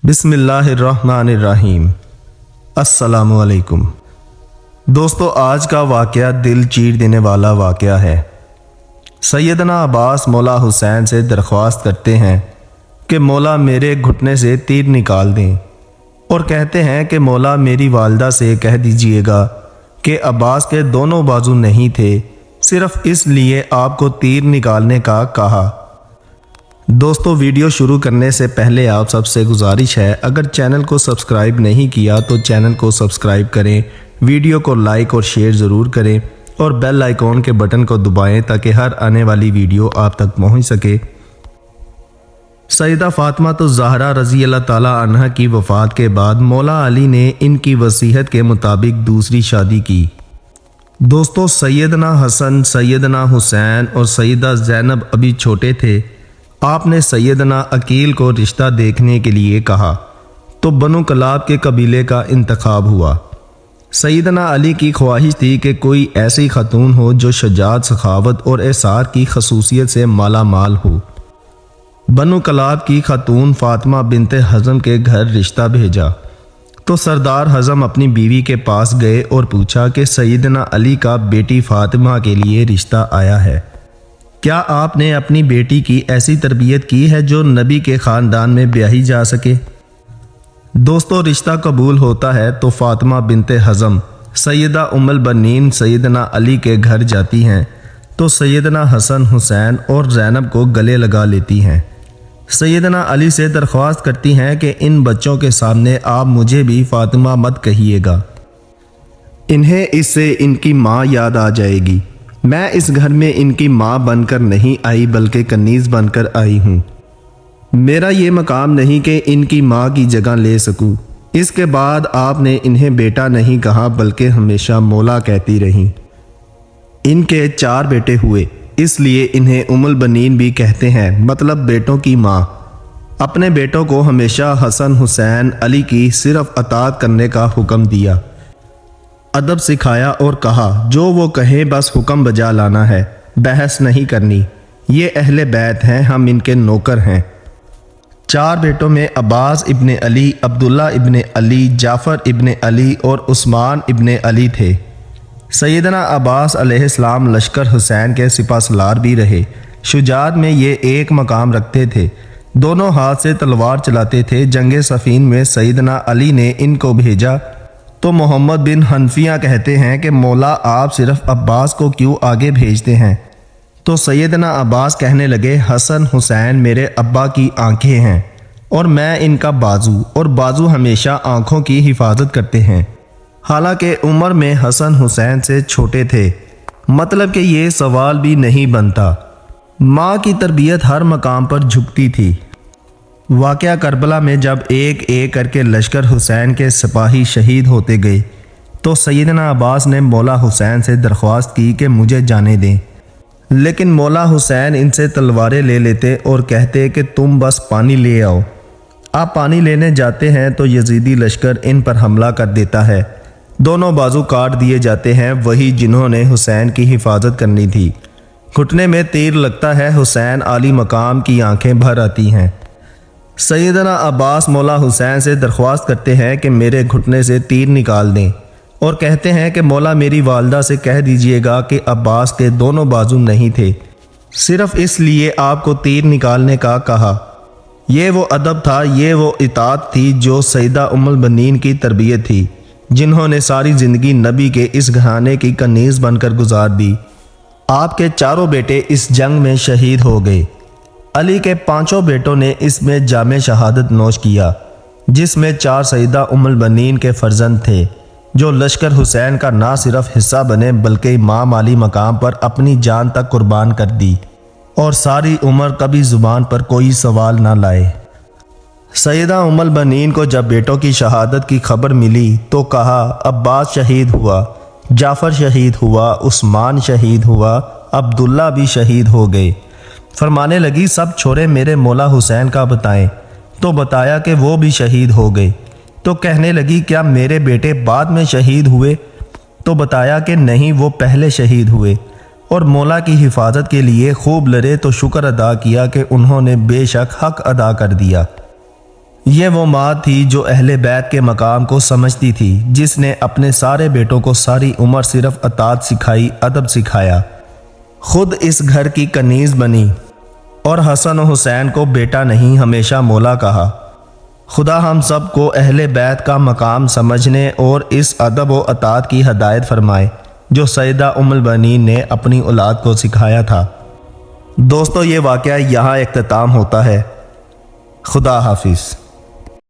बिस्मिल्लाहिर्रहमानिर्रहीम। अस्सलामु अलैकुम। दोस्तों, आज का वाक़या दिल चीर देने वाला वाक़या है। सैयदना अब्बास मौला हुसैन से दरख्वास्त करते हैं कि मौला मेरे घुटने से तीर निकाल दें, और कहते हैं कि मौला मेरी वालदा से कह दीजिएगा कि अब्बास के दोनों बाजू नहीं थे, सिर्फ़ इसलिए आपको तीर निकालने का कहा। दोस्तों, वीडियो शुरू करने से पहले आप सबसे गुजारिश है, अगर चैनल को सब्सक्राइब नहीं किया तो चैनल को सब्सक्राइब करें, वीडियो को लाइक और शेयर ज़रूर करें और बेल आइकॉन के बटन को दबाएं ताकि हर आने वाली वीडियो आप तक पहुंच सके। सैयदा फातिमा ज़हरा रज़ी अल्लाह ताला अन्हा की वफ़ात के बाद मौला अली ने इनकी वसीयत के मुताबिक दूसरी शादी की। दोस्तों, सैयदना हसन, सैयदना हुसैन और सैयदा ज़ैनब अभी छोटे थे। आपने सैयदना अकील को रिश्ता देखने के लिए कहा तो बनु कलाब के कबीले का इंतखाब हुआ। सैयदना अली की ख्वाहिश थी कि कोई ऐसी खातून हो जो शजाअत, सखावत और एसार की खसूसियत से माला माल हो। बनु कलाब की खातून फातिमा बिनते हज़म के घर रिश्ता भेजा तो सरदार हज़म अपनी बीवी के पास गए और पूछा कि सैयदना अली का बेटी फातिमा के लिए रिश्ता आया है, क्या आपने अपनी बेटी की ऐसी तरबियत की है जो नबी के ख़ानदान में ब्याही जा सके। दोस्तों, रिश्ता कबूल होता है तो फातिमा बिनते हज़म सैयदा उम्मुल बनीन सैयदना अली के घर जाती हैं तो सैयदना हसन, हुसैन और ज़ैनब को गले लगा लेती हैं। सैयदना अली से दरख्वास्त करती हैं कि इन बच्चों के सामने आप मुझे भी फातिमा मत कहिएगा, इन्हें इससे इनकी माँ याद आ जाएगी। मैं इस घर में इनकी माँ बनकर नहीं आई बल्कि कनीज़ बनकर आई हूँ। मेरा ये मकाम नहीं कि इनकी माँ की जगह ले सकूँ। इसके बाद आपने इन्हें बेटा नहीं कहा बल्कि हमेशा मौला कहती रहीं। इनके 4 बेटे हुए, इसलिए इन्हें उम्मुल बनीन भी कहते हैं, मतलब बेटों की माँ। अपने बेटों को हमेशा हसन, हुसैन, अली की सिर्फ अताअत करने का हुक्म दिया, अदब सिखाया और कहा जो वो कहें बस हुक्म बजा लाना है, बहस नहीं करनी। ये अहले बैत हैं, हम इनके नौकर हैं। 4 बेटों में अब्बास इब्ने अली, अब्दुल्ला इब्ने अली, जाफ़र इब्ने अली और उस्मान इब्ने अली थे। सैयदना अब्बास अलैहिस्सलाम लश्कर हुसैन के सिपाहसालार भी रहे। शुजाअत में ये एक मकाम रखते थे, दोनों हाथ से तलवार चलाते थे। जंग सफ़ीन में सैयदना अली ने इनको भेजा तो मोहम्मद बिन हनफिया कहते हैं कि मौला आप सिर्फ अब्बास को क्यों आगे भेजते हैं। तो सैयदना अब्बास कहने लगे, हसन हुसैन मेरे अब्बा की आंखें हैं और मैं इनका बाजू, और बाजू हमेशा आंखों की हिफाजत करते हैं। हालांकि उम्र में हसन हुसैन से छोटे थे, मतलब कि ये सवाल भी नहीं बनता। माँ की तरबियत हर मकाम पर झुकती थी। वाक़या करबला में जब एक एक करके लश्कर हुसैन के सिपाही शहीद होते गए तो सैयदना अब्बास ने मौला हुसैन से दरख्वास्त की कि मुझे जाने दें, लेकिन मौला हुसैन इनसे तलवारें ले लेते और कहते कि तुम बस पानी ले आओ। आप पानी लेने जाते हैं तो यजीदी लश्कर इन पर हमला कर देता है, दोनों बाजू काट दिए जाते हैं, वही जिन्होंने हुसैन की हिफाजत करनी थी। घुटने में तीर लगता है, हुसैन आली मकाम की आंखें भर आती हैं। सैयदना अब्बास मौला हुसैन से दरख्वास्त करते हैं कि मेरे घुटने से तीर निकाल दें, और कहते हैं कि मौला मेरी वालदा से कह दीजिएगा कि अब्बास के दोनों बाजू नहीं थे, सिर्फ इसलिए आपको तीर निकालने का कहा। ये वो अदब था, ये वो इताअत थी जो सैयदा उम्मुल बनीन की तरबियत थी, जिन्होंने सारी ज़िंदगी नबी के इस घराने की कनीज़ बनकर गुजार दी। आपके 4 बेटे इस जंग में शहीद हो गए। अली के 5 बेटों ने इसमें जामे शहादत नोश किया, जिसमें 4 सैयदा उम्मुल बनीन के फर्जंद थे, जो लश्कर हुसैन का ना सिर्फ हिस्सा बने बल्कि माँ माली मकाम पर अपनी जान तक कुर्बान कर दी और सारी उम्र कभी ज़ुबान पर कोई सवाल ना लाए। सैयदा उम्मुल बनीन को जब बेटों की शहादत की खबर मिली तो कहा, अब्बास शहीद हुआ, जाफ़र शहीद हुआ, उस्मान शहीद हुआ, अब्दुल्ला भी शहीद हो गए। फरमाने लगी, सब छोरे मेरे मौला हुसैन का बताएं। तो बताया कि वो भी शहीद हो गए। तो कहने लगी, क्या मेरे बेटे बाद में शहीद हुए? तो बताया कि नहीं, वो पहले शहीद हुए और मौला की हिफाजत के लिए खूब लड़े तो शुक्र अदा किया कि उन्होंने बेशक हक अदा कर दिया। یہ وہ ماں تھی جو اہل بیت کے مقام کو سمجھتی تھی، جس نے اپنے سارے بیٹوں کو ساری عمر صرف اطاعت سکھائی، ادب سکھایا، خود اس گھر کی کنیز بنی اور حسن و حسین کو بیٹا نہیں ہمیشہ مولا کہا۔ خدا ہم سب کو اہل بیت کا مقام سمجھنے اور اس ادب و اطاعت کی ہدایت فرمائے جو سیدہ ام البنین نے اپنی اولاد کو سکھایا تھا۔ دوستو، یہ واقعہ یہاں اختتام ہوتا ہے۔ خدا حافظ۔